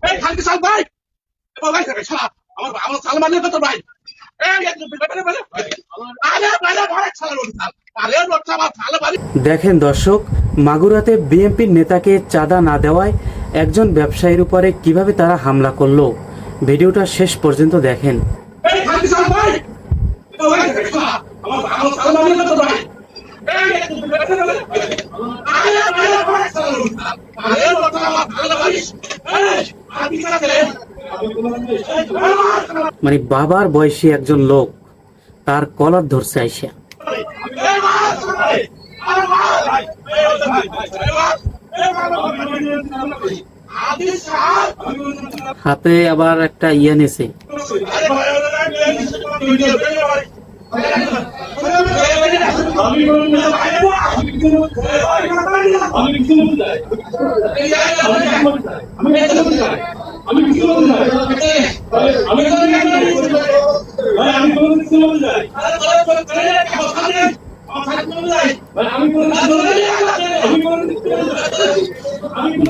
এই খালকে সাল ভাই ভাই শালা আমার সাল মারলে তো তোর ভাই দেখেন দর্শক, মাগুরাতে বিএনপির নেতাকে চাঁদা না দেওয়ায় একজন ব্যবসায়ীর উপরে কিভাবে তারা হামলা করলো, ভিডিওটা শেষ পর্যন্ত দেখেন। মানে বাবার বয়সী একজন লোক তার কলার ধরছে আইসা, হাতে আবার একটা ইয়া নেছে।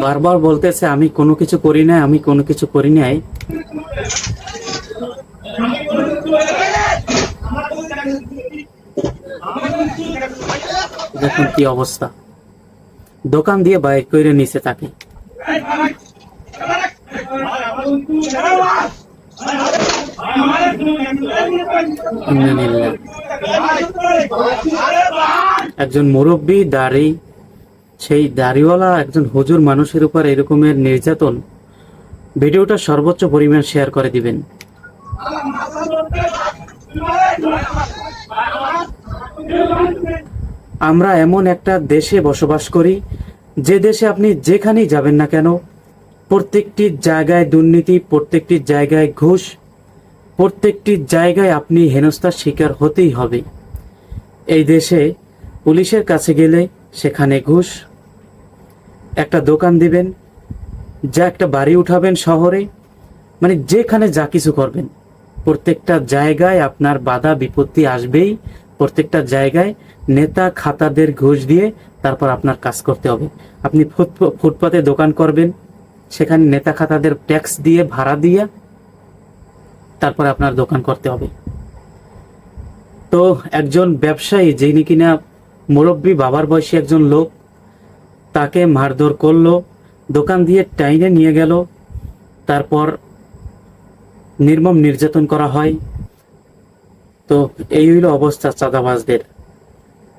বারবার বলতেছে আমি কোনো কিছু করি না, আমি কোনো কিছু করি নাই। দেখুন কি অবস্থা, দোকান দিয়ে বাইর করে নিচে তাকে। একজন মুরব্বী দাড়ি, সেই দাড়িওয়ালা একজন হুজুর মানুষের উপর এরকমের নির্যাতন, ভিডিওটা সর্বোচ্চ পরিমাণ শেয়ার করে দিবেন। আমরা এমন একটা দেশে বসবাস করি যে দেশে আপনি যেখানেই যাবেন না কেন প্রত্যেকটি জায়গায় দুর্নীতি, প্রত্যেকটি জায়গায় ঘুষ, প্রত্যেকটি জায়গায় আপনি হেনস্থার শিকার হতেই হবে। এই দেশে পুলিশের কাছে গেলে সেখানে ঘুষ, একটা দোকান দিবেন, যা একটা বাড়ি উঠাবেন শহরে, মানে যেখানে যা কিছু করবেন প্রত্যেকটা জায়গায় আপনার বাধা বিপত্তি আসবেই। প্রত্যেকটা জায়গায় নেতা খাতাদের ঘুষ দিয়ে তারপর আপনার কাজ করতে হবে। আপনি ফুটপাতে দোকান করবেন, সেখানে নেতা খাতাদের ট্যাক্স দিয়ে ভাড়া দিয়ে তারপর আপনার দোকান করতে হবে। তো একজন ব্যবসায়ী যিনি কিনা মুরব্বী বাবার বয়সী একজন লোক, তাকে মারধর করলো, দোকান দিয়ে টাইনে নিয়ে গেল, তারপর নির্মম নির্যাতন করা হয়। তো এই হইল অবস্থা চাঁদাবাজদের।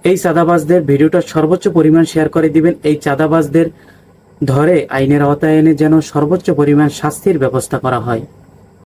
এই চাঁদাবাজদের ভিডিওটা সর্বোচ্চ পরিমাণ শেয়ার করে দিবেন। এই চাঁদাবাজদের ধরে আইনের আওতায় এনে যেন সর্বোচ্চ পরিমাণ শাস্তির ব্যবস্থা করা হয়।